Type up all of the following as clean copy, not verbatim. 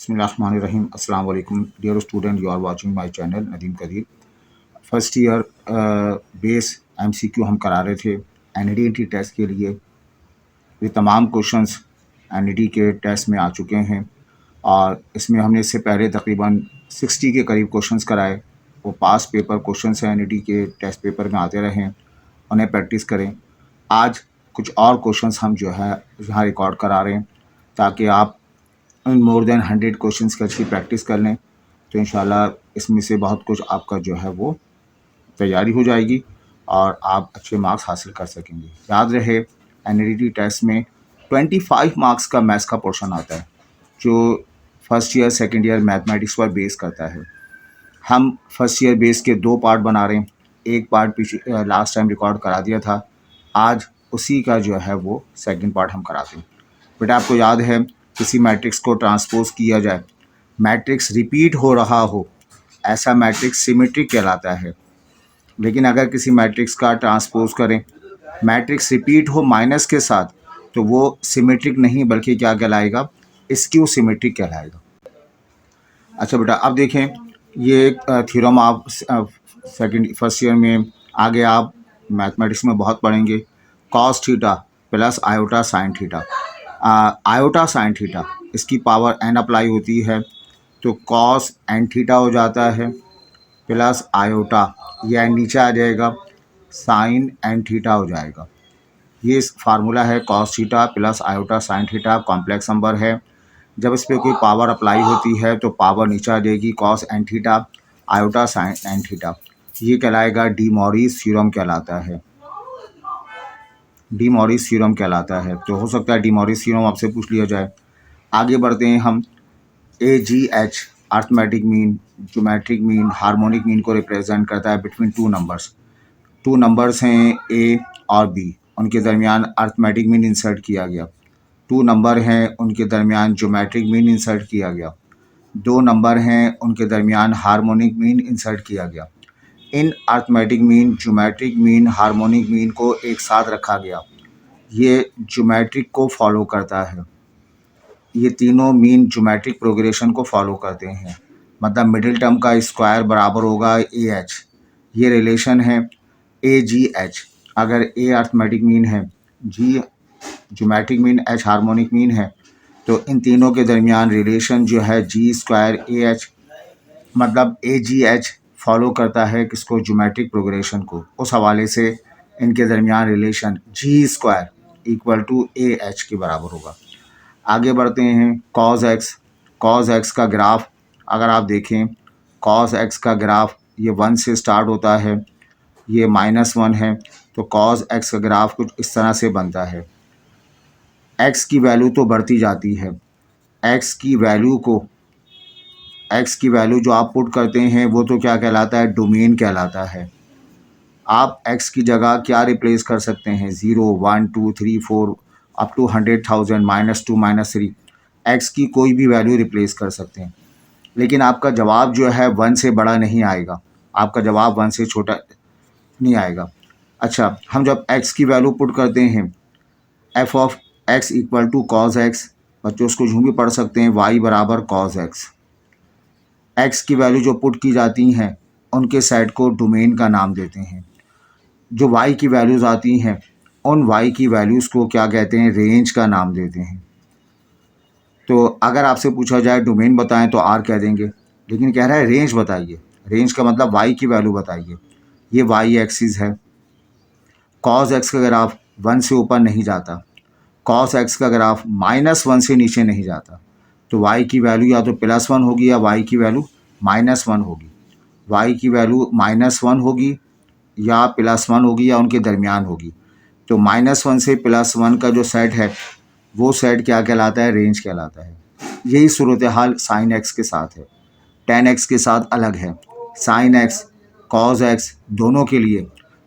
बिस्मिल्लाहिर्रहमानिर्रहीम। अस्सलाम वालेकुम dear student, you are watching my channel Nadeem Qadir. First year base MCQ हम करा रहे थे एनईडी टेस्ट के लिए। ये तमाम क्वेश्चंस एनईडी के टेस्ट में आ चुके हैं और इसमें हमने इससे पहले तकरीबन 60 के करीब क्वेश्चंस कराए। वो पास पेपर क्वेश्चंस हैं, एनईडी के टेस्ट पेपर में आते रहें, उन्हें प्रैक्टिस करें। आज कुछ और क्वेश्चंस हम जो है यहाँ रिकॉर्ड करा रहे हैं ताकि आप मोर देन 100 क्वेश्चंस की अच्छी प्रैक्टिस कर लें, तो इंशाल्लाह इसमें से बहुत कुछ आपका जो है वो तैयारी हो जाएगी और आप अच्छे मार्क्स हासिल कर सकेंगे। याद रहे एनईडी टेस्ट में 25 मार्क्स का मैथ्स का पोर्शन आता है जो first year second year mathematics पर बेस करता है। हम फर्स्ट ईयर बेस के 2 पार्ट बना रहे हैं। एक पार्ट पीछे लास्ट टाइम रिकॉर्ड करा दिया था, आज उसी का जो है वो सेकंड पार्ट हम कराते हैं। बेटा आपको याद है किसी मैट्रिक्स को ट्रांसपोज किया जाए, मैट्रिक्स रिपीट हो रहा हो, ऐसा मैट्रिक्स सिमेट्रिक कहलाता है। लेकिन अगर किसी मैट्रिक्स का ट्रांसपोज करें, मैट्रिक्स रिपीट हो माइनस के साथ, तो वो सिमेट्रिक नहीं बल्कि क्या कहलाएगा, स्क्यू सिमेट्रिक कहलाएगा। अच्छा बेटा अब देखें, ये थ्योरम आप फर्स्ट ईयर में आगे आप मैथमेटिक्स में बहुत पढ़ेंगे। Cos theta plus iota sine theta, iota sine theta इसकी पावर n अप्लाई होती है तो कॉस n थीटा हो जाता है प्लस आयोटा, यह नीचे आ जाएगा, साइन n थीटा हो जाएगा। ये फार्मूला है cos theta plus iota sine theta, complex number है। जब इस पर कोई पावर अप्लाई होती है तो पावर नीचे आ जाएगी, cos n theta iota sine n theta. ये कहलाएगा डी मॉरिस थ्योरम कहलाता है, डी मॉरिस थ्योरम कहलाता है। तो हो सकता है डी मॉरिस थ्योरम आपसे पूछ लिया जाए। आगे बढ़ते हैं हम। AGH arithmetic mean, geometric mean, harmonic mean को रिप्रेजेंट करता है बिटवीन टू नंबर्स हैं A और B, उनके दरमियान अर्थमेटिक मीन इंसर्ट किया गया। 2 नंबर हैं, उनके दरमियान ज्योमेट्रिक मीन इंसर्ट किया गया। 2 नंबर हैं, उनके दरमियान हार्मोनिक मीन इंसर्ट किया गया। इन arithmetic mean, geometric mean, harmonic mean को एक साथ रखा गया। ये ज्योमेट्रिक को फॉलो करता है, ये तीनों मीन ज्योमेट्रिक प्रोग्रेशन को फॉलो करते हैं। मतलब मिडिल टर्म का स्क्वायर बराबर होगा AH, ये रिलेशन है AGH। अगर A अर्थमेटिक मीन है, G geometric mean, H harmonic mean है, तो इन तीनों के दरमियान रिलेशन जो है G स्क्वायर AH, मतलब AGH फॉलो करता है किसको, ज्योमेट्रिक प्रोग्रेशन को। उस हवाले से इनके दरमियान relation G square equal to AH के बराबर होगा। आगे बढ़ते हैं। कॉस एक्स का ग्राफ अगर आप देखें, कॉस एक्स का ग्राफ ये 1 से स्टार्ट होता है, ये -1 है, तो कॉस एक्स का ग्राफ कुछ इस तरह से बनता है। एक्स की वैल्यू तो बढ़ती जाती है, एक्स की वैल्यू जो आप पुट करते हैं वो तो क्या कहलाता है, डोमेन कहलाता है। आप एक्स की जगह क्या रिप्लेस कर सकते हैं, 0, 1, 2, 3, 4 अप टू 100,000, -2, -3, एक्स की कोई भी वैल्यू रिप्लेस कर सकते हैं। लेकिन आपका जवाब जो है 1 से बड़ा नहीं आएगा, आपका जवाब 1 से छोटा नहीं आएगा। अच्छा, हम जब एक्स की वैल्यू पुट करते हैं, F of X equal to cos X, बच्चों उसको यूँ भी पढ़ सकते हैं, वाई बराबर कॉस एक्स। एक्स की वैल्यू जो पुट की जाती हैं उनके सेट को डोमेन का नाम देते हैं। जो वाई की वैल्यूज़ आती हैं उन वाई की वैल्यूज़ को क्या कहते हैं, रेंज का नाम देते हैं। तो अगर आपसे पूछा जाए डोमेन बताएं तो आर कह देंगे, लेकिन कह रहा है रेंज बताइए, रेंज का मतलब वाई की वैल्यू बताइए। ये वाई एक्सिस है, कॉस एक्स का ग्राफ 1 से ऊपर नहीं जाता, कॉस एक्स का ग्राफ -1 से नीचे नहीं जाता, तो वाई की वैल्यू या तो +1 होगी या वाई की वैल्यू -1 होगी। वाई की वैल्यू -1 होगी या +1 होगी या उनके दरमियान होगी। तो -1 से +1 का जो सेट है वो सेट क्या कहलाता है, रेंज कहलाता है। यही सूरत हाल साइन एक्स के साथ है, tan एक्स के साथ अलग है। साइन एक्स, कॉस एक्स दोनों के लिए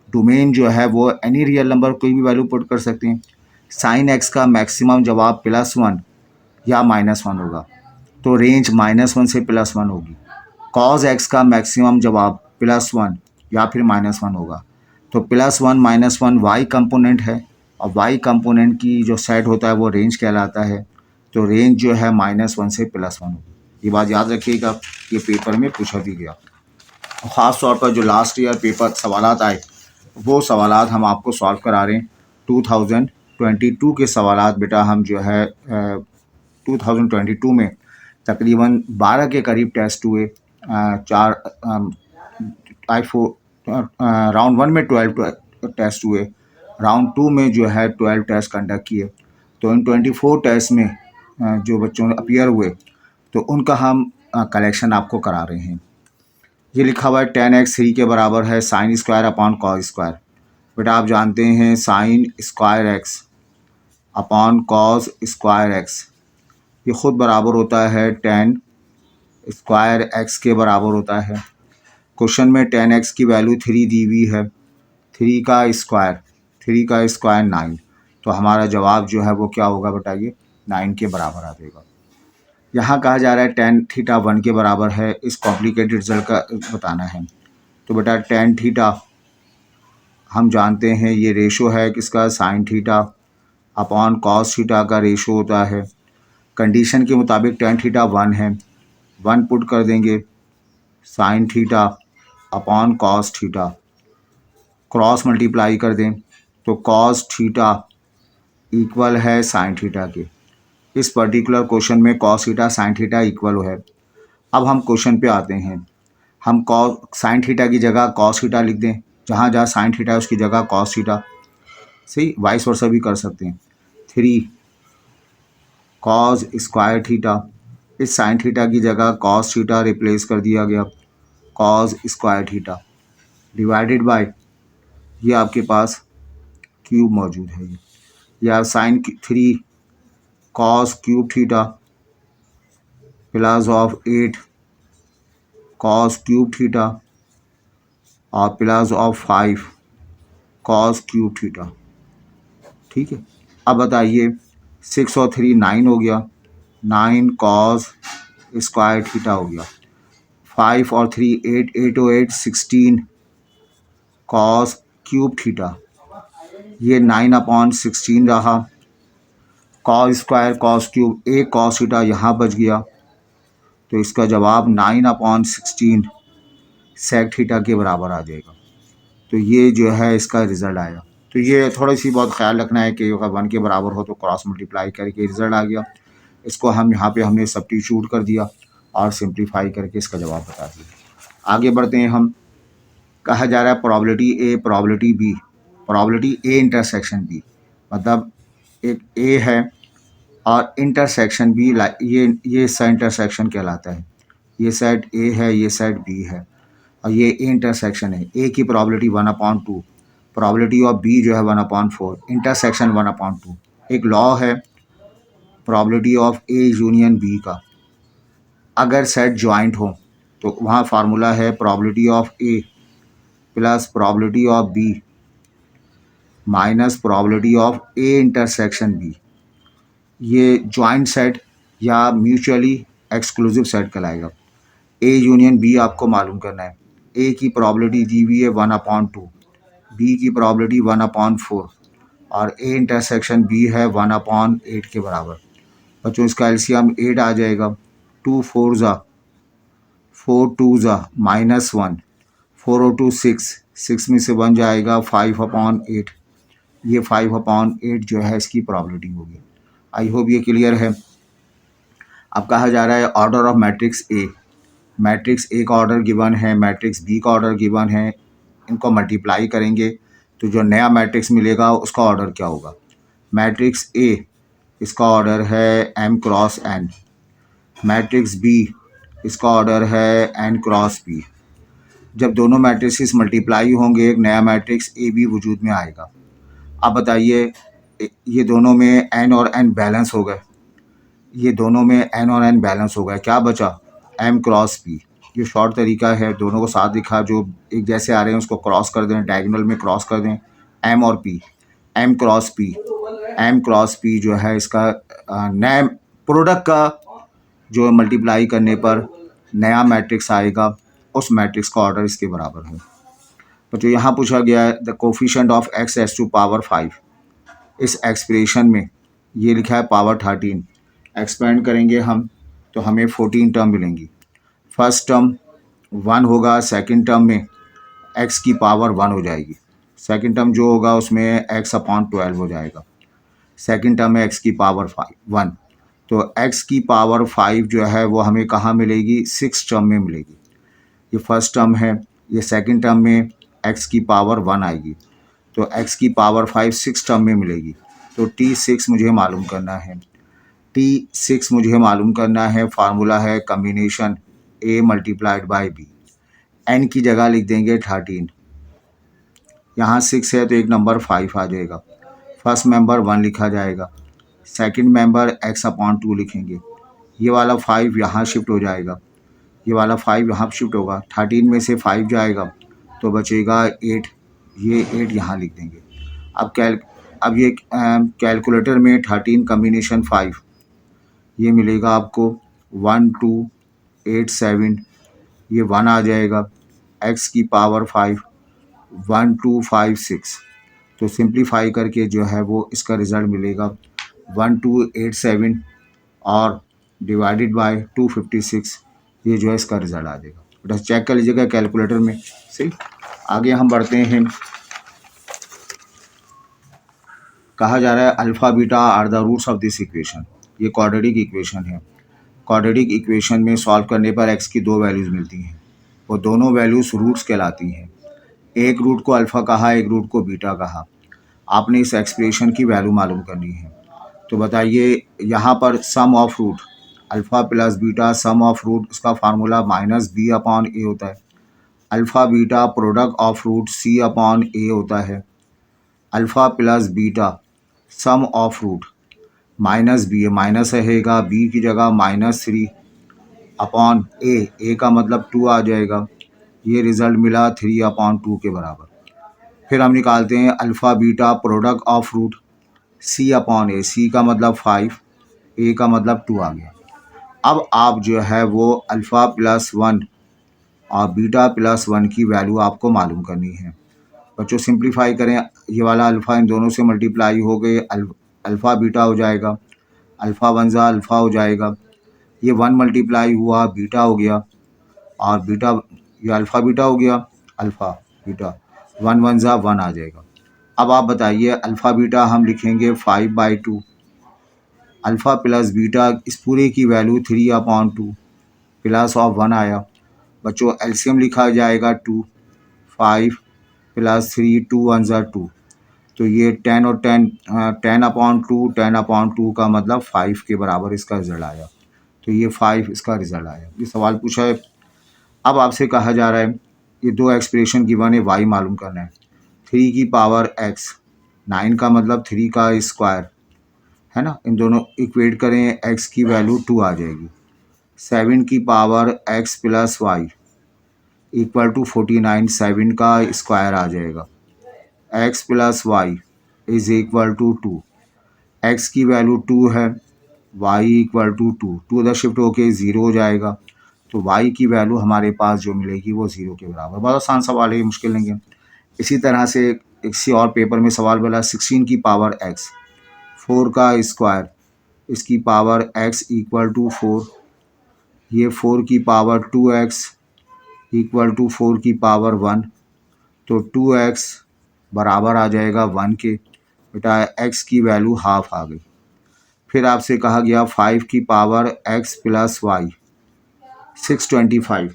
डोमेन जो है वो एनी रियल नंबर कोई भी वैल्यू पुट कर सकते हैं। साइन एक्स का मैक्सिमम जवाब +1 या -1 होगा, तो रेंज -1 से +1 होगी। कॉस एक्स का मैक्सिमम जवाब +1 या फिर -1 होगा, तो +1 -1 वाई कंपोनेंट है और वाई कंपोनेंट की जो सेट होता है वो रेंज कहलाता है। तो रेंज जो है -1 से +1 होगी। ये बात याद रखिएगा, ये पेपर में पूछा भी गया। ख़ास तौर पर जो लास्ट ईयर पेपर सवालात आए वो सवालात हम आपको सॉल्व करा रहे हैं। 2022 के सवालात बेटा हम जो है 2022 में तकरीबन 12 के करीब टेस्ट हुए। राउंड 1 में 12 टेस्ट हुए, राउंड 2 में जो है 12 टेस्ट कंडक्ट किए। तो इन 24 टेस्ट में जो बच्चों ने अपीयर हुए तो उनका हम कलेक्शन आपको करा रहे हैं। ये लिखा हुआ है 10x 3 के बराबर है sine square upon cos square. बेटा आप जानते हैं sine square x upon cos square x ये ख़ुद बराबर होता है 10 स्क्वायर एक्स के बराबर होता है। क्वेश्चन में 10x की वैल्यू 3 दी हुई है, 3 का स्क्वायर 9, तो हमारा जवाब जो है वो क्या होगा बेटा, ये 9 के बराबर आ जाएगा। यहाँ कहा जा रहा है tan थीटा 1 के बराबर है, इस कॉम्प्लिकेटेड रिजल्ट का बताना है। तो बेटा tan थीटा हम जानते हैं ये रेशो है किसका, sine theta upon cos theta का रेशो होता है। कंडीशन के मुताबिक tan थीटा 1 है, 1 पुट कर देंगे, sine theta upon cos theta, cross multiply कर दें तो कॉस थीटा इक्वल है साइन थीटा के। इस पर्टिकुलर क्वेश्चन में cos theta sine theta equal है। अब हम क्वेश्चन पे आते हैं, हम साइन थीटा की जगह कॉस थीटा लिख दें, जहाँ जहाँ साइन थीटा है उसकी जगह कॉस थीटा, सही वाइस वर्सा भी कर सकते हैं। 3 कॉस स्क्वायर थीटा, इस साइन थीटा की जगह कॉस थीटा रिप्लेस कर दिया गया, cos square theta divided by ये आपके पास क्यूब मौजूद है, ये या sine 3 cos cube theta plus of 8 cos cube theta और plus of 5 cos cube theta. ठीक है, अब बताइए 6 और 3 9 हो गया, 9 कॉस स्क्वायर थीटा हो गया, 5 और 3 8, 8 और 8 16 कॉस क्यूब थीटा, ये 9/16 रहा, कॉस स्क्वायर कॉस क्यूब, एक कॉस थीटा यहाँ बच गया, तो इसका जवाब 9/16 सेक थीटा के बराबर आ जाएगा। तो ये जो है इसका रिज़ल्ट आया। तो ये थोड़ी सी बहुत ख्याल रखना है कि अगर 1 के बराबर हो तो क्रॉस मल्टीप्लाई करके रिज़ल्ट आ गया, इसको हम यहाँ पे हमने सब्स्टिट्यूट कर दिया और सिंप्लीफाई करके इसका जवाब बता दिया। आगे बढ़ते हैं हम, कहा जा रहा है probability A probability B, probability A intersection B, मतलब एक ए है और इंटरसेक्शन बी, ये इसका इंटरसेक्शन कहलाता है, ये सेट ए है ये सेट बी है और ये ए इंटरसेक्शन है। ए की प्रोबेबिलिटी 1/2, प्रोबेबिलिटी ऑफ बी जो है 1/4, इंटरसेक्शन 1/2। एक लॉ है probability of A union B का, अगर सेट जॉइंट हो तो वहाँ फार्मूला है probability of A plus probability of B minus probability of A intersection B. ये जॉइंट सेट या म्यूचुअली एक्सक्लूसिव सेट कहलाएगा। ए यूनियन बी आपको मालूम करना है, ए की प्रोबेबिलिटी दी हुई है 1/2, बी की प्रोबेबिलिटी 1/4 और ए इंटरसेक्शन बी है 1/8 के बराबर। बच्चों इसका एलसीएम 8 आ जाएगा, 2 4 ज़ा 4 2 ज़ा -1, 4 और 2 6, 6 में से 1 जाएगा 5/8, ये 5/8 जो है इसकी प्रोबेबिलिटी होगी। आई होप ये क्लियर है। अब कहा जा रहा है order of matrix A, matrix A का ऑर्डर गिवन है, मैट्रिक्स बी का ऑर्डर गिवन है, इनको मल्टीप्लाई करेंगे तो जो नया मैट्रिक्स मिलेगा उसका ऑर्डर क्या होगा। मैट्रिक्स ए इसका ऑर्डर है m cross n, matrix B इसका ऑर्डर है n क्रॉस b। जब दोनों मैट्रिक्स मल्टीप्लाई होंगे एक नया मैट्रिक्स ए बी वजूद में आएगा। अब बताइए ये दोनों में n और n बैलेंस हो गए, ये दोनों में n और n बैलेंस हो गए, क्या बचा m क्रॉस p। ये शॉर्ट तरीका है, दोनों को साथ लिखा, जो एक जैसे आ रहे हैं उसको क्रॉस कर दें, डायगोनल में क्रॉस कर दें, m और p, m क्रॉस p जो है इसका नए प्रोडक्ट का जो मल्टीप्लाई करने पर नया मैट्रिक्स आएगा, उस मैट्रिक्स का ऑर्डर इसके बराबर है। तो जो यहाँ पूछा गया है द कोफिशिएंट ऑफ x एस टू पावर 5, इस एक्सप्रेशन में ये लिखा है पावर 13, एक्सपेंड करेंगे हम तो हमें 14 टर्म मिलेंगी। फर्स्ट टर्म 1 होगा, सेकंड टर्म में x की पावर 1 हो जाएगी, सेकंड टर्म जो होगा उसमें x/12 हो जाएगा, सेकंड टर्म में x की पावर 1। तो x की पावर 5 जो है वो हमें कहाँ मिलेगी, 6 टर्म में मिलेगी। ये फर्स्ट टर्म है, ये सेकंड टर्म में x की पावर 1 आएगी, तो x की पावर 5 6 टर्म में मिलेगी। तो T6 मुझे मालूम करना है, T6 मुझे मालूम करना है, फार्मूला है combination A multiplied by B। n की जगह लिख देंगे 13, यहाँ 6 है तो एक नंबर 5 आ जाएगा, फर्स्ट मेंबर 1 लिखा जाएगा, सेकंड मेंबर x/2 लिखेंगे, ये वाला 5 यहाँ शिफ्ट हो जाएगा, ये वाला 5 यहाँ शिफ्ट होगा, 13 में से 5 जाएगा तो बचेगा 8, ये 8 यहाँ लिख देंगे। अब ये कैलकुलेटर में 13 कम्बिनेशन 5 ये मिलेगा आपको 1287, ये 1 आ जाएगा, x की पावर 5 1256। तो सिंप्लीफाई करके जो है वो इसका रिज़ल्ट मिलेगा 1287 और डिवाइडेड बाय 256, ये जो है इसका रिज़ल्ट आ जाएगा। बेटा चेक कर लीजिएगा कैलकुलेटर में। सही, आगे हम बढ़ते हैं। कहा जा रहा है alpha beta are the roots of this equation. ये क्वाड्रेटिक इक्वेशन है। क्वाड्रेटिक इक्वेशन में सॉल्व करने पर x की 2 वैल्यूज़ मिलती हैं, वो दोनों वैल्यूज़ रूट्स कहलाती हैं। एक रूट को अल्फ़ा कहा, एक रूट को बीटा कहा। आपने इस एक्सप्रेशन की वैल्यू मालूम करनी है। तो बताइए, यहाँ पर sum of root alpha plus beta, sum of root इसका फार्मूला -b/a होता है। Alpha beta product of root c/a होता है। Alpha plus beta sum of root -b, minus रहेगा, b की जगह -3/a, का मतलब 2 आ जाएगा। ये रिज़ल्ट मिला 3/2 के बराबर। फिर हम निकालते हैं alpha beta product of root c/a, c का मतलब 5, a का मतलब 2 आ गया। अब आप जो है वो अल्फ़ा प्लस 1 और बीटा प्लस 1 की वैल्यू आपको मालूम करनी है। बच्चों सिंप्लीफाई करें, ये वाला अल्फ़ा इन दोनों से मल्टीप्लाई हो गए, अल्फ़ा बीटा हो जाएगा, अल्फ़ा 1 ज़ा अल्फ़ा हो जाएगा, ये 1 मल्टीप्लाई हुआ बीटा हो गया, और बीटा ये अल्फ़ा बीटा हो गया, अल्फ़ा बीटा 1 1 ज़ा 1 आ जाएगा। अब आप बताइए अल्फ़ा बीटा हम लिखेंगे 5/2, अल्फ़ा प्लस बीटा इस पूरे की वैल्यू 3/2 प्लस ऑफ 1 आया। बच्चों एलसीएम लिखा जाएगा 2, 5 प्लस 3, 2 1 ज़ा 2, तो ये 10 और 10 10/2, 10/2 का मतलब 5 के बराबर इसका रिज़ल्ट आया। तो ये 5 इसका रिज़ल्ट आया। ये सवाल पूछा है। अब आपसे कहा जा रहा है ये दो एक्सप्रेशन गिवन है, y मालूम करना है। 3 की पावर x, 9 का मतलब 3 का स्क्वायर है ना, इन दोनों इक्वेट करें, x की वैल्यू 2 आ जाएगी। 7 की power x plus y equal to 49, 7 का स्क्वायर आ जाएगा। x plus y is equal to 2, x की वैल्यू 2 है, y इक्वल टू 2, 2 उधर शिफ्ट होके 0 हो जाएगा, तो y की वैल्यू हमारे पास जो मिलेगी वो 0 के बराबर। बहुत आसान सवाल है, ये मुश्किल नहीं है। इसी तरह से किसी और पेपर में सवाल बोला 16 की पावर x, 4 का स्क्वायर, इसकी पावर x इक्वल टू 4, ये 4 की पावर 2x इक्वल टू 4 की पावर 1, तो 2x बराबर आ जाएगा 1 के। बेटा x की वैल्यू हाफ आ गई। फिर आपसे कहा गया 5 की पावर x प्लस वाई 625।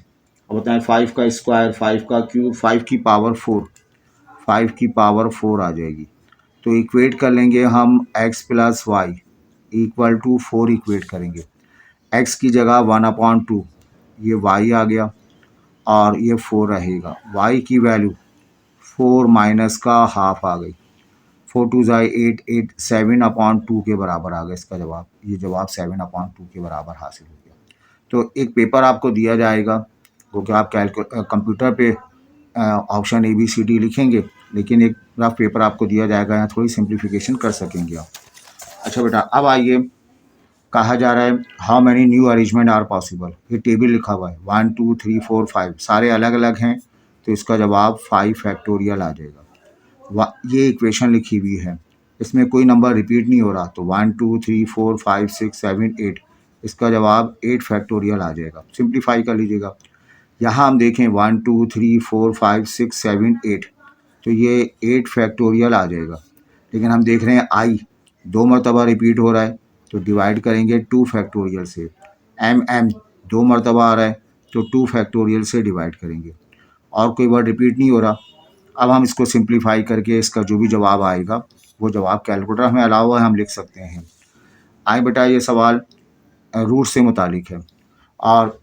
अब बताएं 5 का स्क्वायर, 5 का क्यूब, 5 की पावर 4, 5 की पावर 4 आ जाएगी। तो इक्वेट कर लेंगे हम x plus y equal to 4 equate करेंगे। x की जगह 1/2, ये y आ गया और ये 4 रहेगा। y की वैल्यू 4 माइनस का हाफ आ गई, 4 2 ज़ा 8, 8 7/2 के बराबर आ गया इसका जवाब। ये जवाब 7/2 के बराबर हासिल हो गया। तो एक पेपर आपको दिया जाएगा, वो कि आप कंप्यूटर पे ऑप्शन ABCD लिखेंगे, लेकिन एक रफ पेपर आपको दिया जाएगा, यहाँ थोड़ी सिंप्लीफिकेशन कर सकेंगे आप। अच्छा बेटा, अब आइए, कहा जा रहा है how many new arrangement are possible. ये टेबल लिखा हुआ है 1 2 3 4 5, सारे अलग अलग हैं, तो इसका जवाब 5 फैक्टोरियल आ जाएगा। ये इक्वेशन लिखी हुई है, इसमें कोई नंबर रिपीट नहीं हो रहा, तो 1 2 3 4 5 6 7 8 इसका जवाब 8 फैक्टोरियल आ जाएगा। सिंप्लीफाई कर लीजिएगा। यहाँ हम देखें 1 2 3 4 5 6 7 8, तो ये 8 फैक्टोरियल आ जाएगा। लेकिन हम देख रहे हैं आई 2 मरतबा रिपीट हो रहा है, तो डिवाइड करेंगे 2 फैक्टोरियल से। एम 2 मरतबा आ रहा है, तो 2 फैक्टोरियल से डिवाइड करेंगे। और कोई वर्ड रिपीट नहीं हो रहा। अब हम इसको सिंप्लीफाई करके इसका जो भी जवाब आएगा वो जवाब कैलकुलेटर हमें अलावा हुआ है, हम लिख सकते हैं। आए बेटा, ये सवाल रूट से मुतालिक है और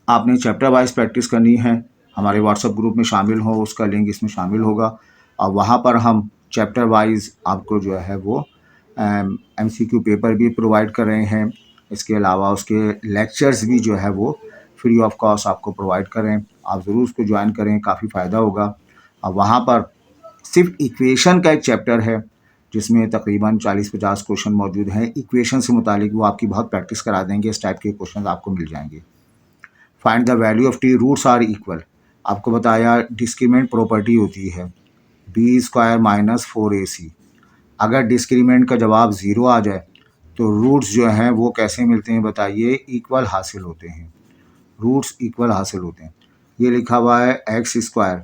आपने चैप्टर वाइज प्रैक्टिस करनी है। हमारे व्हाट्सएप ग्रुप में शामिल हो, उसका लिंक इसमें शामिल होगा और वहाँ पर हम चैप्टर वाइज आपको जो है वो MCQ पेपर भी प्रोवाइड कर रहे हैं। इसके अलावा उसके लेक्चर्स भी जो है वो फ्री ऑफ कॉस्ट आपको प्रोवाइड कर रहे हैं। आप ज़रूर उसको ज्वाइन करें, काफ़ी फ़ायदा होगा। और वहाँ पर सिर्फ इक्वेशन का एक चैप्टर है जिसमें तकरीबन 40-50 क्वेश्चन मौजूद हैं। इक्वेशन से मुतालिक वो आपकी बहुत प्रैक्टिस करा देंगे। इस टाइप के क्वेश्चन आपको मिल जाएंगे। Find the value of T, roots are equal. आपको बताया डिस्क्रीमेंट प्रॉपर्टी होती है b² - 4ac। अगर डिस्क्रीमेंट का जवाब 0 आ जाए तो रूट्स जो हैं वो कैसे मिलते हैं बताइए? इक्वल हासिल होते हैं। रूट्स इक्वल हासिल होते हैं। ये लिखा हुआ है x²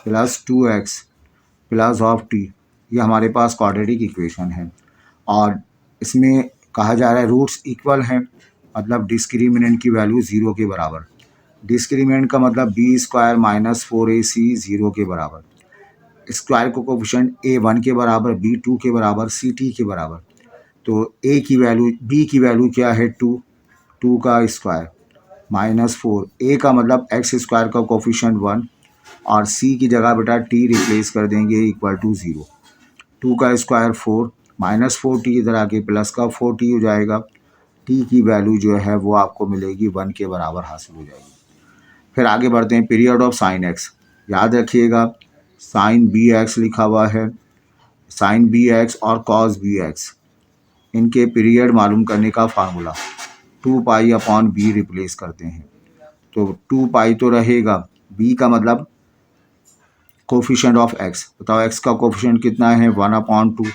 + 2x plus of T, ये हमारे पास क्वाड्रेटिक इक्वेशन है और इसमें कहा जा रहा है रूट्स इक्वल हैं, मतलब डिस्क्रिमिनेंट की वैल्यू 0 के बराबर। डिस्क्रिमिनेंट का मतलब b² - 4ac 0 के बराबर। स्क्वायर को कोफिशिएंट a1 के बराबर, b2 के बराबर, ct के बराबर। तो a की वैल्यू, b की वैल्यू क्या है? 2 का स्क्वायर -4। a का मतलब x² का कोफिशिएंट 1 और c की जगह बेटा t रिप्लेस कर देंगे इक्वल टू 0। 2 का स्क्वायर 4 -4t इधर आके प्लस का 4t हो जाएगा। t की वैल्यू जो है वो आपको मिलेगी 1 के बराबर हासिल हो जाएगी। फिर आगे बढ़ते हैं। पीरियड ऑफ साइन x, याद रखिएगा साइन bx लिखा हुआ है। साइन bx और कॉस bx, इनके पीरियड मालूम करने का फार्मूला 2π/b रिप्लेस करते हैं। तो 2π तो रहेगा, b का मतलब कोफिशिएंट ऑफ x, बताओ x का कोफिशिएंट कितना है? 1/2।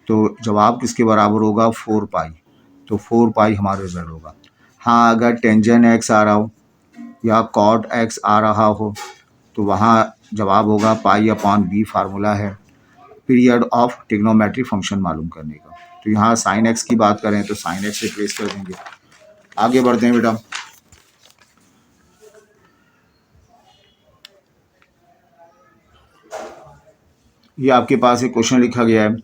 तो जवाब किसके बराबर होगा? 4π। तो 4π हमारा रिजल्ट होगा। हाँ, अगर टेंजेंट x आ रहा हो या कॉट x आ रहा हो तो वहाँ जवाब होगा π/b। फार्मूला है पीरियड ऑफ ट्रिग्नोमेट्रिक फंक्शन मालूम करने का। तो यहाँ साइन x की बात करें तो साइन x रिप्लेस कर देंगे। आगे बढ़ते हैं बेटा। ये आपके पास एक क्वेश्चन लिखा गया है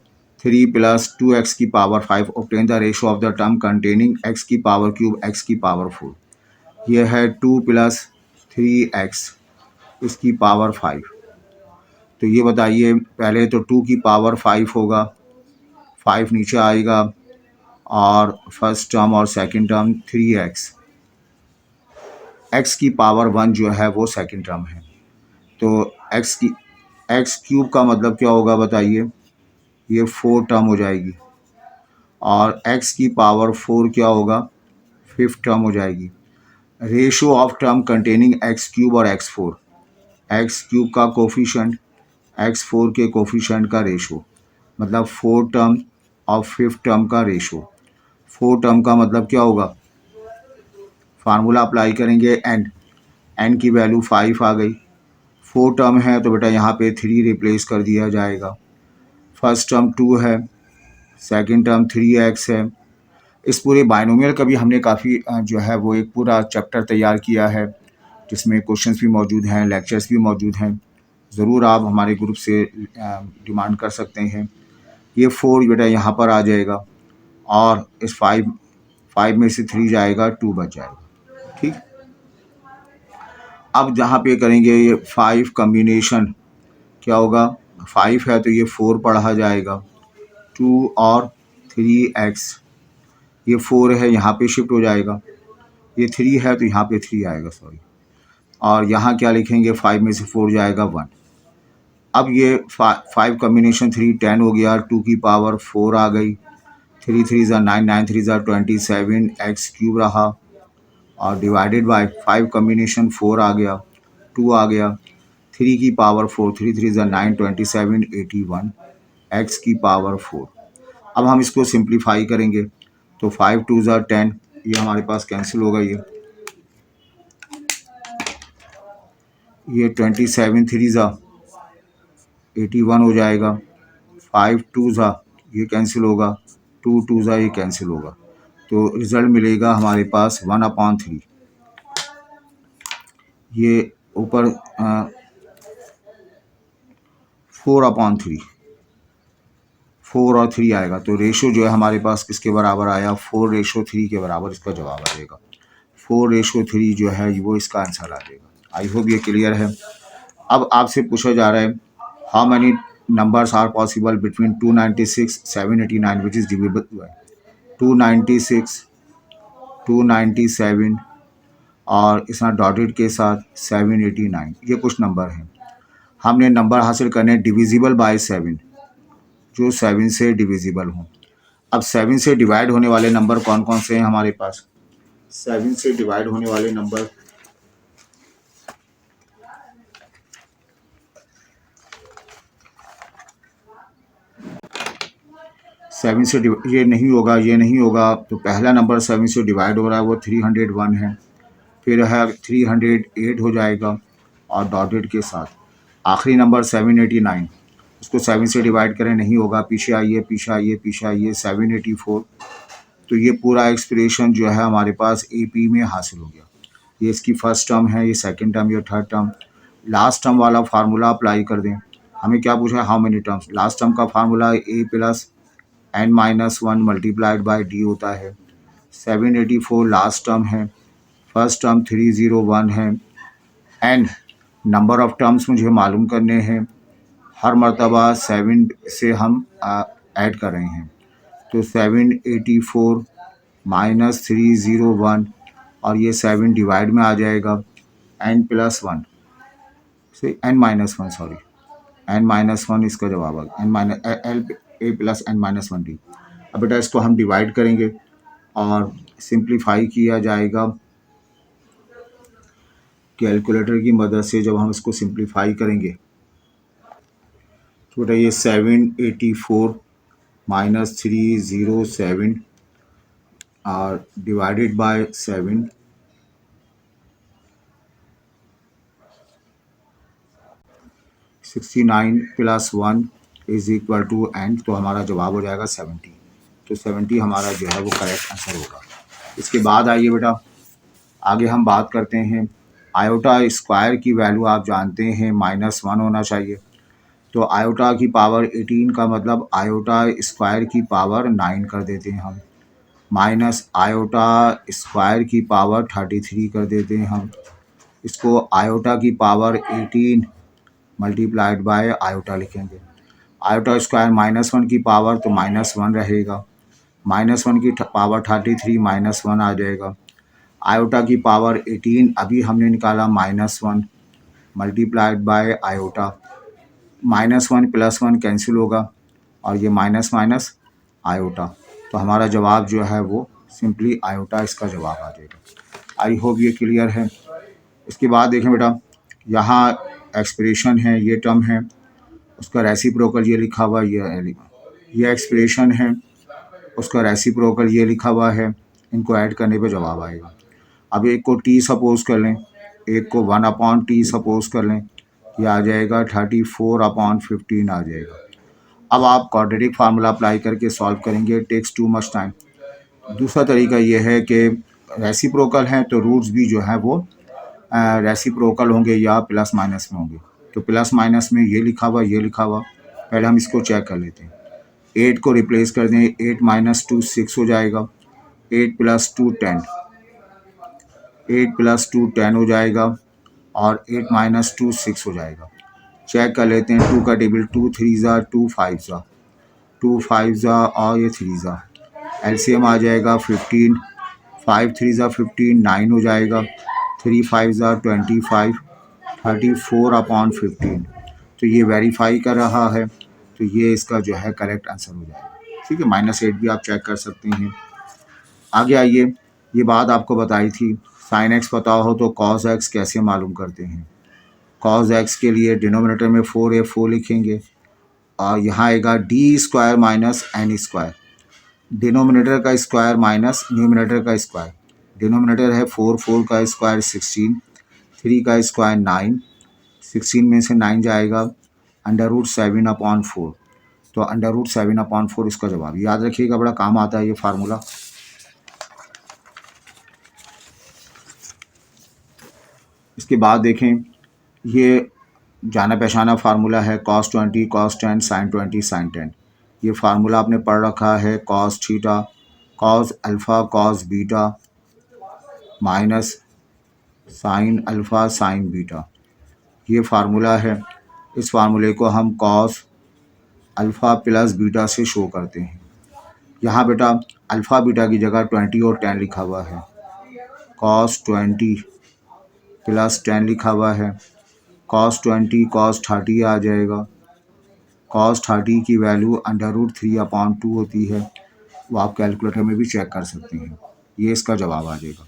3 + 2x की power 5 obtain the ratio of the term containing x की पावर क्यूब x की पावर 4। ये है 2 + 3x इसकी पावर 5। तो ये बताइए, पहले तो 2 की पावर 5 होगा, 5 नीचे आएगा और फर्स्ट टर्म और सेकंड टर्म 3x, x की पावर 1 जो है वो सेकंड टर्म है। तो x क्यूब का मतलब क्या होगा बताइए? ये 4 टर्म हो जाएगी और x की पावर 4 क्या होगा? 5th टर्म हो जाएगी। Ratio of term containing x³ और x4, x³ का कोफिशिएंट x4 के कोफिशिएंट का रेशो, मतलब 4 टर्म और 5th टर्म का रेशो। 4 टर्म का मतलब क्या होगा? फार्मूला अप्लाई करेंगे n की वैल्यू 5 आ गई। 4 टर्म है तो बेटा यहाँ पे 3 रिप्लेस कर दिया जाएगा। फर्स्ट टर्म 2 है, सेकंड टर्म 3x है। इस पूरे बाइनोमियल का भी हमने काफ़ी जो है वो एक पूरा चैप्टर तैयार किया है जिसमें क्वेश्चंस भी मौजूद हैं, लेक्चर्स भी मौजूद हैं। ज़रूर आप हमारे ग्रुप से डिमांड कर सकते हैं। ये 4 बेटा यहाँ पर आ जाएगा और इस 5 में से 3 जाएगा, 2 बच जाएगा। ठीक, अब जहाँ पे करेंगे ये 5 कम्बिनेशन क्या होगा? 5 है तो ये 4 पढ़ा जाएगा, 2 और 3x, ये 4 है यहाँ पे शिफ्ट हो जाएगा, ये 3 है तो यहाँ पे 3 आएगा, सॉरी। और यहाँ क्या लिखेंगे? 5 में से 4 जाएगा 1। अब ये 5 कम्बिनेशन 3 10 हो गया, 2 की पावर 4 आ गई, 3 3 ज़ा 9, 9 3 ज़ा 27, x³ रहा और डिवाइडेड बाय 5 कम्बिनेशन 4 आ गया, 2 आ गया, 3 की पावर 4, 3 3 ज़ा 9, 27, 81, x की पावर 4। अब हम इसको सिंप्लीफाई करेंगे तो 5 2 ज़ा 10, ये हमारे पास कैंसिल होगा। ये 27 3 ज़ा 81 हो जाएगा। 5 2 ज़ा ये कैंसिल होगा। 2 2 ज़ा ये कैंसिल होगा। तो रिज़ल्ट मिलेगा हमारे पास 1/3। ये ऊपर 4/3, 4 और 3 आएगा। तो रेशो जो है हमारे पास किसके बराबर आया, 4:3 के बराबर इसका जवाब आ जाएगा। 4:3 जो है वो इसका आंसर आ जाएगा। आई होप ये क्लियर है। अब आपसे पूछा जा रहा है how many numbers are possible between 296 789 which is divisible by 296 297 और इस तरह डॉटेड के साथ 789। ये कुछ नंबर हैं। हमने नंबर हासिल करने डिविजिबल बाय 7, जो 7 से डिविजिबल हों। अब 7 से डिवाइड होने वाले नंबर कौन कौन से हैं हमारे पास? 7 से डिवाइड होने वाले नंबर 7 से ये नहीं होगा, ये नहीं होगा। तो पहला नंबर 7 से डिवाइड हो रहा है वो 301 है। फिर है 308 हो जाएगा और डॉटेड के साथ। आखिरी नंबर 789, उसको 7 से डिवाइड करें, नहीं होगा। पीछे आइए, पीछे आइए, पीछे आइए, 784। तो ये पूरा एक्सप्रेशन जो है हमारे पास AP में हासिल हो गया। ये इसकी फर्स्ट टर्म है, ये सेकंड टर्म, ये थर्ड टर्म। लास्ट टर्म वाला फार्मूला अप्लाई कर दें। हमें क्या पूछा है, how many terms. Last term का formula A + n-1 multiplied by D होता है। 784 लास्ट टर्म है, फर्स्ट टर्म 301 है। एंड नंबर ऑफ टर्म्स मुझे मालूम करने हैं। हर मर्तबा 7 से हम ऐड कर रहे हैं। तो 784 - 301 और ये 7 डिवाइड में आ जाएगा n+1 से n-1, सॉरी, n-1 इसका जवाब आ गया। A + n-1D। अब बेटा इसको हम डिवाइड करेंगे और सिंप्लीफाई किया जाएगा कैलकुलेटर की मदद से। जब हम इसको सिंप्लीफाई करेंगे तो बेटा ये 784 - 307 और डिवाइडेड बाय 7, 69 + 1 = n। तो हमारा जवाब हो जाएगा 70। तो 70 हमारा जो है वो करेक्ट आंसर होगा। इसके बाद आइए बेटा आगे हम बात करते हैं। आयोटा स्क्वायर की वैल्यू आप जानते हैं -1 होना चाहिए। तो आयोटा की पावर 18 का मतलब आयोटा स्क्वायर की पावर 9 कर देते हैं हम, माइनस आयोटा स्क्वायर की पावर 33 कर देते हैं हम। इसको आयोटा की पावर 18 मल्टीप्लाइड बाय आयोटा लिखेंगे। आयोटा स्क्वायर -1 की पावर तो -1 रहेगा, -1 की पावर 33 -1 आ जाएगा। आयोटा की पावर 18 अभी हमने निकाला -1 मल्टीप्लाइड बाय आयोटा। -1 + 1 कैंसिल होगा और ये माइनस माइनस आयोटा। तो हमारा जवाब जो है वो सिंपली आयोटा इसका जवाब आ जाएगा। आई होप ये क्लियर है। इसके बाद देखें बेटा, यहाँ एक्सप्रेशन है, ये टर्म है, उसका रेसिप्रोकल ये लिखा हुआ, ये एक्सप्रेशन है, उसका रेसिप्रोकल ये लिखा हुआ है। इनको ऐड करने पे जवाब आएगा। अब एक को T सपोज कर लें, एक को 1/T सपोज कर लें, ये आ जाएगा 34/15 आ जाएगा। अब आप क्वाड्रेटिक फार्मूला अप्लाई करके सॉल्व करेंगे, टेक्स टू मच टाइम। दूसरा तरीका ये है कि रेसिप्रोकल हैं तो रूट्स भी जो है वो रेसिप्रोकल होंगे या प्लस माइनस में होंगे। तो प्लस माइनस में ये लिखा हुआ, ये लिखा हुआ, पहले हम इसको चेक कर लेते हैं। 8 को रिप्लेस कर दें, 8 - 2 6 हो जाएगा, 8 + 2 10, 8 + 2 10 हो जाएगा और 8 - 2 6 हो जाएगा। चेक कर लेते हैं 2 का टेबल, 2 3 ज़ा 2 5 ज़ा 2 5 ज़ा और ये 3 ज़ा। एलसीएम आ जाएगा 15, 5 3 ज़ा 15, 9 हो जाएगा, 3 5 ज़ा 25, 34/15। तो ये वेरीफाई कर रहा है, तो ये इसका जो है करेक्ट आंसर हो जाएगा। ठीक है, -8 भी आप चेक कर सकते हैं। आगे आइए, ये बात आपको बताई थी, साइन एक्स पता हो तो कॉस एक्स कैसे मालूम करते हैं। कॉस एक्स के लिए डिनोमिनेटर में 4 लिखेंगे और यहाँ आएगा D² - n²। डिनोमिनेटर का स्क्वायर माइनस न्यूमिनेटर का स्क्वायर। डिनोमिनेटर है 4, 4 का स्क्वायर 16, 3 का स्क्वायर 9, 16 में से 9 जाएगा, √7/4। तो √7/4 इसका जवाब। याद रखिएगा, बड़ा काम आता है ये फार्मूला। इसके बाद देखें, ये जाना पहचाना फार्मूला है cos 20 cos 10 sin 20 sin 10। ये फार्मूला आपने पढ़ रखा है, cos theta cos alpha cos beta minus sine alpha sine beta, ये फार्मूला है। इस फार्मूले को हम cos अल्फ़ा प्लस बीटा से शो करते हैं। यहाँ बेटा अल्फ़ा बीटा की जगह 20 और 10 लिखा हुआ है, cos 20 प्लस 10 लिखा हुआ है, cos 20 cos 30 आ जाएगा। cos 30 की वैल्यू √3/2 होती है, वो आप कैलकुलेटर में भी चेक कर सकते हैं। ये इसका जवाब आ जाएगा।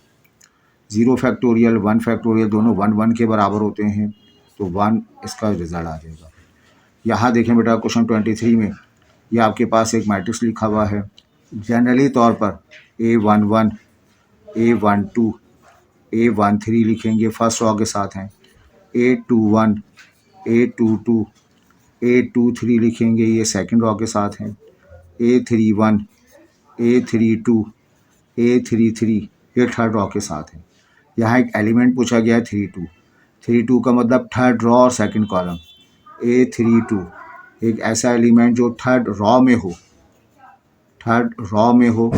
0 फैक्टोरियल 1 फैक्टोरियल दोनों 1 1 के बराबर होते हैं, तो 1 इसका रिजल्ट आ जाएगा। यहाँ देखें बेटा क्वेश्चन 23 में ये आपके पास एक मैट्रिक्स लिखा हुआ है। जनरली तौर पर A11 A12 A13 लिखेंगे, फर्स्ट रॉ के साथ हैं। A21 A22 A23 लिखेंगे, ये सेकंड रॉ के साथ हैं। A31 A32 A33 ये थर्ड रॉ के साथ है। यहाँ एक एलिमेंट पूछा गया है 32। 32 का मतलब थर्ड रॉ और सेकंड कॉलम। A32 एक ऐसा एलिमेंट जो थर्ड रॉ में हो, थर्ड रॉ में हो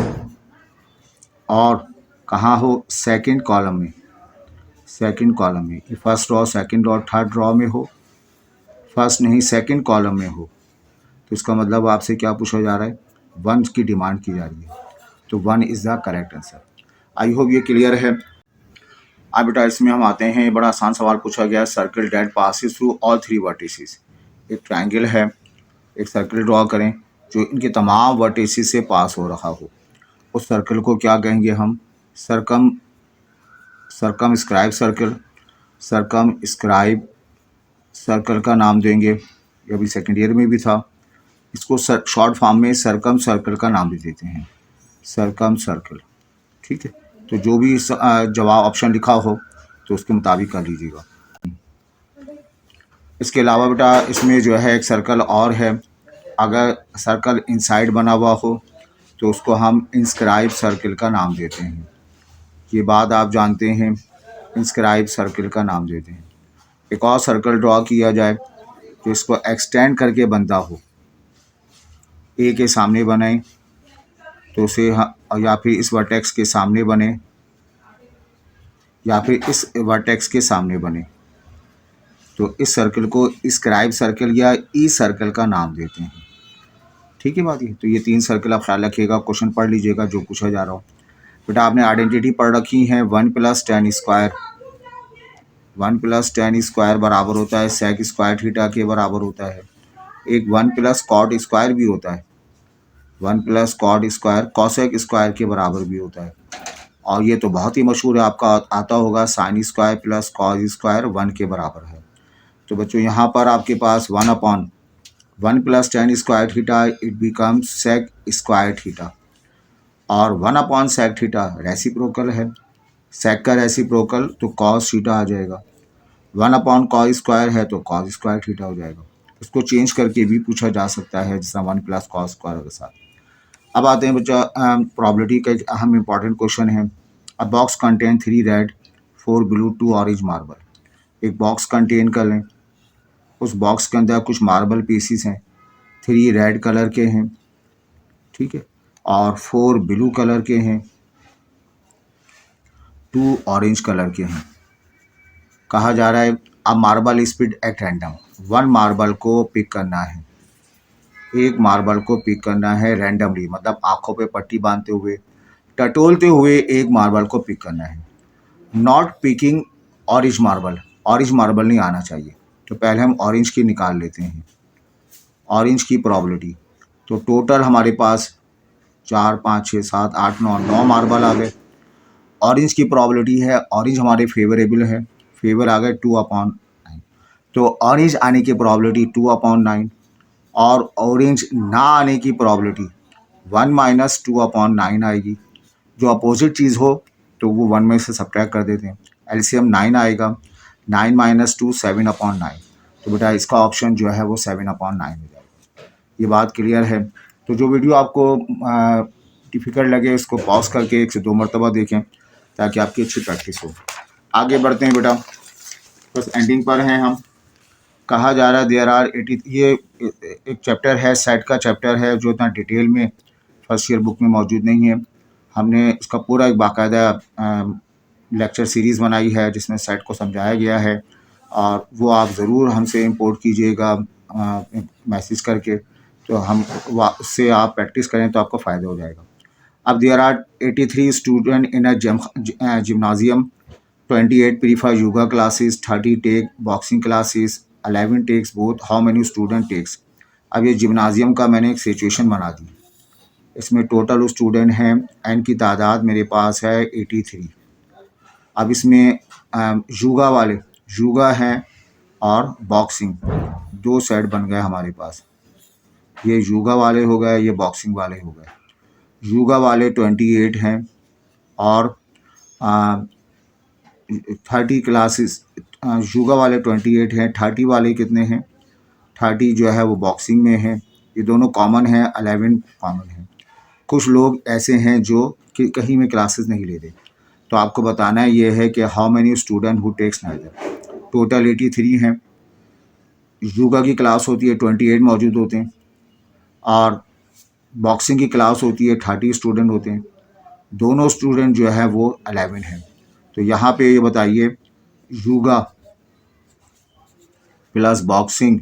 और कहाँ हो, सेकंड कॉलम में। सेकंड कॉलम में, first raw second raw third raw में हो, फर्स्ट नहीं सेकंड कॉलम में हो, तो इसका मतलब आपसे क्या पूछा जा रहा है, 1 की डिमांड की जा रही है। तो 1 is the correct answer. I hope ये क्लियर है। अब बेटा इसमें हम आते हैं, बड़ा आसान सवाल पूछा गया है, circle that passes through all 3 vertices. एक ट्रायंगल है, एक सर्कल ड्रॉ करें जो इनके तमाम वर्टिसेस से पास हो रहा हो। उस सर्कल को क्या कहेंगे हम, सरकम स्क्राइब सर्कल। सरकम स्क्राइब सर्कल का नाम देंगे, ये अभी सेकेंड ईयर में भी था। इसको शॉर्ट फॉर्म में सरकम सर्कल का नाम भी देते हैं, सरकम सर्कल। ठीक है, तो जो भी जवाब ऑप्शन लिखा हो तो उसके मुताबिक कर लीजिएगा। इसके अलावा बेटा इसमें जो है एक सर्कल और है, अगर सर्कल इनसाइड बना हुआ हो तो उसको हम इंस्क्राइब सर्कल का नाम देते हैं। ये बात आप जानते हैं, इंस्क्राइब सर्कल का नाम देते हैं। एक और सर्कल ड्रॉ किया जाए तो इसको एक्सटेंड करके बनता हो, ए के सामने बनाएं तो उसे या फिर इस वर्टेक्स के सामने बने, या फिर इस वर्टेक्स के सामने बने, तो इस सर्कल को स्क्राइब सर्कल या ई सर्कल का नाम देते हैं। ठीक है बात ये। तो ये 3 सर्कल आप ख्याल रखिएगा, क्वेश्चन पढ़ लीजिएगा जो पूछा जा रहा हो। बेटा आपने आइडेंटिटी पढ़ रखी है, 1 + tan स्क्वायर, 1 + tan स्क्वायर बराबर होता है सेक स्क्वायर थीटा के बराबर होता है। एक 1 + कॉट स्क्वायर भी होता है, 1 + कॉट स्क्वायर कॉसेक स्क्वायर के बराबर भी होता है। और ये तो बहुत ही मशहूर है, आपका आता होगा sine square plus cos square 1 के बराबर है। तो बच्चों यहाँ पर आपके पास 1/1 + tan square theta it becomes sec square theta, और 1 सेक थीटा रेसिप्रोकल है, सेक का रेसिप्रोकल तो कॉस थीटा आ जाएगा। 1 कॉस स्क्वायर है तो कॉस स्क्वायर थीटा हो जाएगा। इसको चेंज करके भी पूछा जा सकता है, जैसा 1 + कॉस स्क्वायर के साथ। अब आते हैं बच्चा प्रोबेबिलिटी का एक अहम इंपॉर्टेंट क्वेश्चन है। अ box contain 3 red 4 blue 2 orange marble. एक बॉक्स कंटेन कर लें, उस बॉक्स के अंदर कुछ मार्बल पीसीस हैं, 3 रेड कलर के हैं, ठीक है, और 4 ब्लू कलर के हैं, 2 ऑरेंज कलर के हैं। कहा जा रहा है अब marble speed at random, 1 marble को पिक करना है, एक मार्बल को पिक करना है रैंडमली, मतलब आंखों पे पट्टी बांधते हुए, टटोलते हुए एक मार्बल को पिक करना है। Not picking orange marble, orange marble नहीं आना चाहिए। तो पहले हम ऑरेंज की निकाल लेते हैं, ऑरेंज की प्रोबेबिलिटी। तो टोटल हमारे पास 4 5 6 7 8 9 मार्बल आ गए। ऑरेंज की प्रोबेबिलिटी है, ऑरेंज हमारे फेवरेबल है, फेवर आ गए 2/9। तो ऑरेंज आने की प्रोबेबिलिटी 2/9, और ऑरेंज ना आने की प्रोबेबिलिटी 1 माइनस 2/9 आएगी। जो अपोजिट चीज़ हो तो वो 1 में से सब्ट्रैक्ट कर देते हैं। एलसीएम 9 आएगा। 9 माइनस 2 7/9। तो बेटा इसका ऑप्शन जो है वो 7/9 हो जाएगा। ये बात क्लियर है। तो जो वीडियो आपको डिफ़िकल्ट लगे उसको पॉज़ करके 1 से 2 मरतबा देखें ताकि आपकी अच्छी प्रैक्टिस हो। आगे बढ़ते हैं बेटा, बस एंडिंग पर हैं हम। कहा जा रहा है देयर आर 80। ये एक चैप्टर है, सेट का चैप्टर है, जो इतना डिटेल में फर्स्ट ईयर बुक में मौजूद नहीं है। हमने इसका पूरा एक बाकायदा लेक्चर सीरीज़ बनाई है जिसमें सेट को समझाया गया है, और वो आप ज़रूर हमसे इंपोर्ट कीजिएगा मैसेज करके, तो हम उससे आप प्रैक्टिस करें तो आपको फ़ायदा हो जाएगा। अब there are 83 student in a gymnasium. 28 prefer yoga classes, 30 take boxing classes, 11 takes both. How many student takes? अब ये जिम्नाजियम का मैंने एक सिचुएशन बना दी। इसमें टोटल स्टूडेंट हैं, एन की तादाद मेरे पास है 83। अब इसमें योगा हैं और बॉक्सिंग, दो सेट बन गए हमारे पास। ये योगा वाले हो गए, ये बॉक्सिंग वाले हो गए। योगा वाले 28 हैं और 30 क्लासेस। योगा वाले 28 हैं, 30 वाले कितने हैं? 30 जो है वो बॉक्सिंग में है। ये दोनों कॉमन हैं, 11 कॉमन है। कुछ लोग ऐसे हैं जो कि कहीं में क्लासेस नहीं ले रहे, तो आपको बताना है ये है कि how many student who takes neither. Total 83 हैं। योगा की क्लास होती है 28 मौजूद होते हैं, और बॉक्सिंग की क्लास होती है 30 स्टूडेंट होते हैं। दोनों स्टूडेंट जो है वो 11 हैं। तो यहाँ पे ये बताइए, yoga plus boxing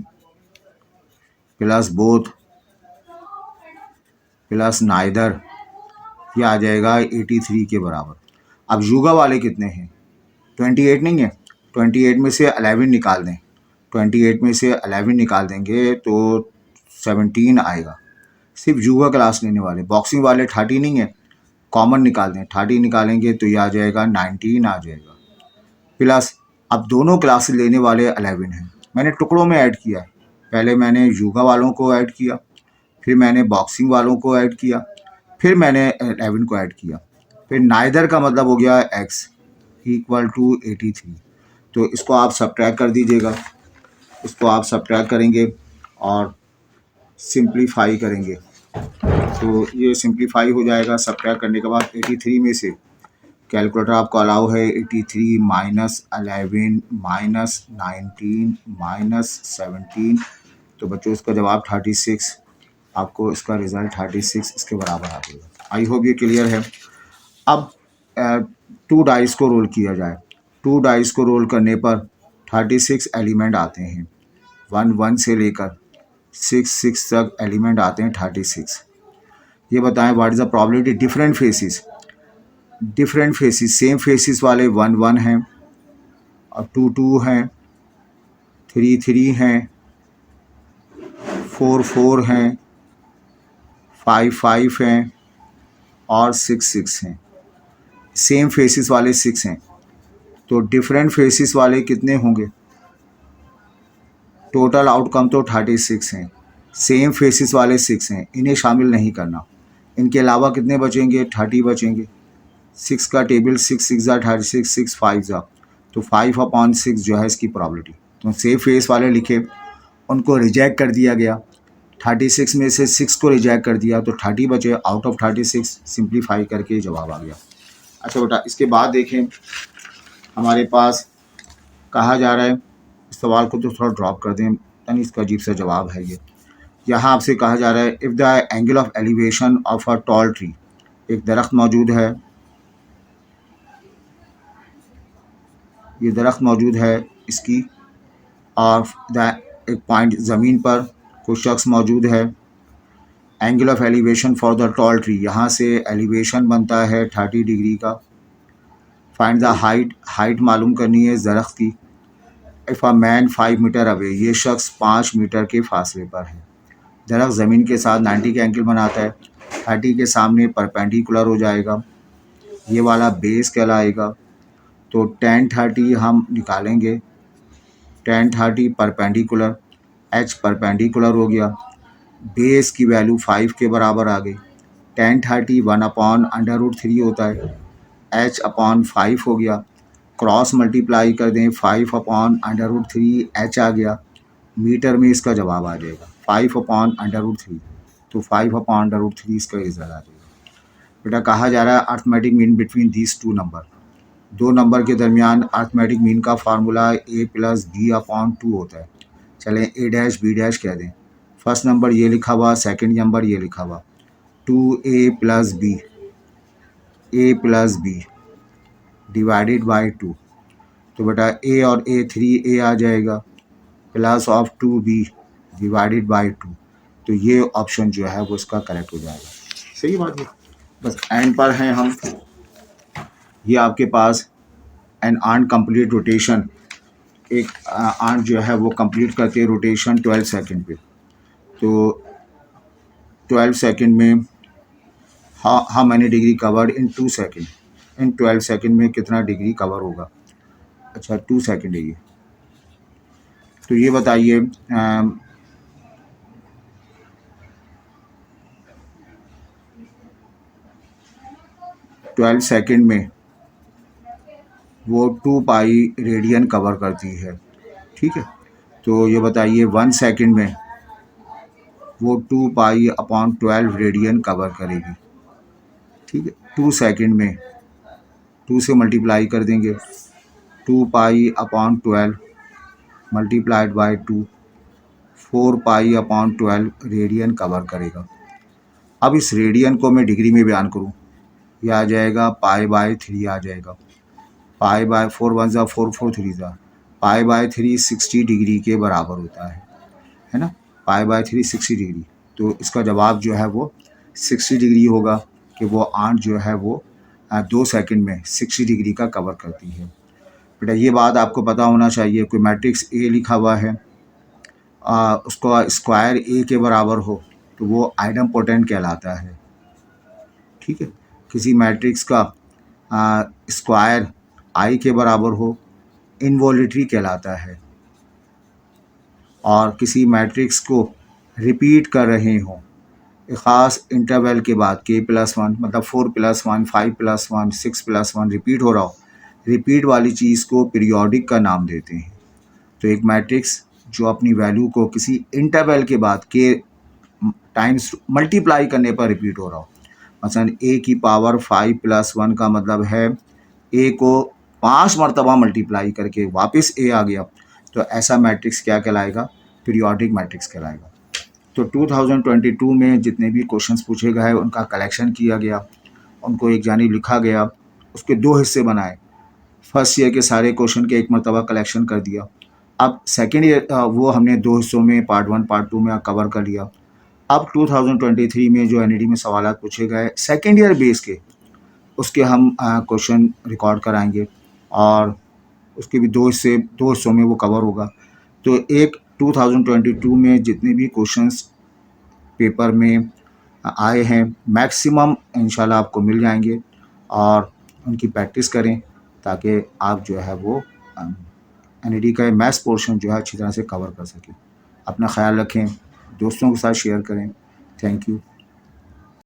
plus both plus neither, ये आ जाएगा 83 के बराबर। अब योगा वाले कितने हैं? 28 नहीं है। 28 में से 11 निकाल दें। 28 में से 11 निकाल देंगे तो 17 आएगा। सिर्फ योगा क्लास लेने वाले। बॉक्सिंग वाले 30 नहीं है, कॉमन निकाल दें। 30 निकालेंगे तो ये आ जाएगा 19 आ जाएगा। प्लस अब दोनों क्लासेस लेने वाले 11 हैं। मैंने टुकड़ों में ऐड किया है। पहले मैंने योगा वालों को ऐड किया, फिर मैंने बॉक्सिंग वालों को ऐड किया, फिर मैंने 11 को ऐड किया। फिर नाइदर का मतलब हो गया x इक्वल टू 83। तो इसको आप सब्ट्रैक्ट कर दीजिएगा। इसको आप सब्ट्रैक्ट करेंगे और सिंप्लीफाई करेंगे, तो ये सिंप्लीफाई हो जाएगा। सब्ट्रैक्ट करने के बाद 83 में से कैलकुलेटर आपको अलाउ है 83 माइनस 11 माइनस 19 माइनस 17। तो बच्चों इसका जवाब 36, आपको इसका रिज़ल्ट 36 इसके बराबर आ जाएगा। आई होप ये क्लियर है। अब 2 डाइस को रोल किया जाए। 2 डाइस को रोल करने पर 36 एलिमेंट आते हैं। 1 से लेकर 6 तक एलिमेंट आते हैं 36। ये बताएं what is the probability different faces. Same faces वाले 1 हैं और 2 हैं, 3 हैं, 4 हैं, 5 हैं और 6 हैं। सेम फेसिस वाले 6 हैं, तो डिफरेंट फेसिस वाले कितने होंगे? टोटल आउटकम तो 36 हैं। सेम फेसिस वाले 6 हैं, इन्हें शामिल नहीं करना। इनके अलावा कितने बचेंगे? 30 बचेंगे। 6 का टेबल 6 ज़ा 36, 6 5 ज़ा, तो 5/6 जो है इसकी प्रॉबिलिटी। तो सेम फेस वाले लिखे, उनको रिजेक्ट कर दिया गया। 36 में से 6 को रिजेक्ट कर दिया तो 30 बचे। आउट ऑफ 36 सिंप्लीफाई करके जवाब आ गया। अच्छा बेटा, इसके बाद देखें हमारे पास कहा जा रहा है, इस सवाल को तो थोड़ा ड्रॉप कर दें, यानी इसका अजीब सा जवाब है ये। यहाँ आपसे कहा जा रहा है if the angle of elevation of a tall tree, एक दरख्त मौजूद है, ये दरख्त मौजूद है इसकी, और एक पॉइंट ज़मीन पर कोई शख्स मौजूद है। Angle of elevation for the tall tree, यहाँ से एलिवेशन बनता है 30 डिग्री का। फाइंड द हाइट मालूम करनी है दरख्त की। If a man 5 metre away, ये शख्स 5 मीटर के फासले पर है। दरख्त ज़मीन के साथ 90 का एंगल बनाता है। 30 के सामने परपेंडिकुलर हो जाएगा, ये वाला बेस कहलाएगा। तो tan 30 हम निकालेंगे। tan 30 परपेंडिकुलर, h परपेंडिकुलर हो गया। बेस की वैल्यू 5 के बराबर आ गई। 1030 1/√3 होता है, h/5 हो गया, क्रॉस मल्टीप्लाई कर दें 5/√3 h आ गया, मीटर में इसका जवाब आ जाएगा 5/√3, तो 5/√3 इसका रिजल्ट आ जाएगा। बेटा कहा जा रहा है arithmetic mean between these two number, दो नंबर के दरमियान अर्थमेटिक मीन का फार्मूला a + b/2 होता है। चलें a' b' कह दें। फर्स्ट नंबर ये लिखा हुआ, सेकंड नंबर ये लिखा हुआ 2a + b, a + b divided by 2, तो बेटा a और a 3a आ जाएगा plus of 2b divided by 2, तो ये ऑप्शन जो है वो इसका करेक्ट हो जाएगा। सही बात है। बस एंड पर हैं हम। ये आपके पास एन आर्न कंप्लीट रोटेशन, एक आर्न जो है वो कंप्लीट करते हैं रोटेशन 12 सेकंड पे, तो 12 सेकंड में how many degree covered in 2 second, in 12 second में कितना डिग्री कवर होगा। अच्छा 2 सेकंड है ये, तो ये बताइए 12 सेकंड में वो 2 पाई रेडियन कवर करती है, ठीक है। तो ये बताइए 1 सेकंड में वो 2 पाई/12 रेडियन कवर करेगी, ठीक है। 2 सेकंड में 2 से मल्टीप्लाई कर देंगे, 2 पाई/12 मल्टीप्लाइड बाय 2, 4 पाई/12 रेडियन कवर करेगा। अब इस रेडियन को मैं डिग्री में बयान करूँ, ये आ जाएगा π/3 आ जाएगा, π/4 1 ज़ा 4 4 3 ज़ा, π/3 60 डिग्री के बराबर होता है ना, π/3 60 डिग्री। तो इसका जवाब जो है वो 60 डिग्री होगा कि वो आर्म जो है वो 2 सेकंड में 60 डिग्री का कवर करती है। बेटा ये बात आपको पता होना चाहिए, कोई मैट्रिक्स ए लिखा हुआ है, उसका स्क्वायर ए के बराबर हो तो वो आइडम्पोटेंट कहलाता है, ठीक है। किसी मैट्रिक्स का स्क्वायर आई के बराबर हो इनवॉल्यूटरी कहलाता है, और किसी मैट्रिक्स को रिपीट कर रहे हों एक ख़ास इंटरवल के बाद k+1 मतलब 4+1 5+1 6+1 रिपीट हो रहा हो, रिपीट वाली चीज़ को पीरियोडिक का नाम देते हैं। तो एक मैट्रिक्स जो अपनी वैल्यू को किसी इंटरवल के बाद के टाइम्स मल्टीप्लाई करने पर रिपीट हो रहा हो, मसलन a की पावर 5+1 का मतलब है a को 5 मरतबा मल्टीप्लाई करके वापस a आ गया, तो ऐसा मैट्रिक्स क्या कहलाएगा, पीरियोडिक मैट्रिक्स कहलाएगा। तो 2022 में जितने भी क्वेश्चंस पूछे गए उनका कलेक्शन किया गया, उनको एक जानिब लिखा गया, उसके 2 हिस्से बनाए। फर्स्ट ईयर के सारे क्वेश्चन के एक मरतबा कलेक्शन कर दिया। अब सेकेंड ईयर वो हमने 2 हिस्सों में पार्ट 1 पार्ट 2 में कवर कर लिया। अब 2023 में जो एनईडी में सवालात पूछे गए सेकेंड ईयर बेस के, उसके हम क्वेश्चन रिकॉर्ड कराएंगे और उसके भी 2 हिस्सों में वो कवर होगा। तो एक 2022 में जितने भी क्वेश्चंस पेपर में आए हैं मैक्सिमम इंशाल्लाह आपको मिल जाएंगे, और उनकी प्रैक्टिस करें ताकि आप जो है वो एनईडी का मैथ्स पोर्शन जो है अच्छी तरह से कवर कर सकें। अपना ख्याल रखें, दोस्तों के साथ शेयर करें। Thank you.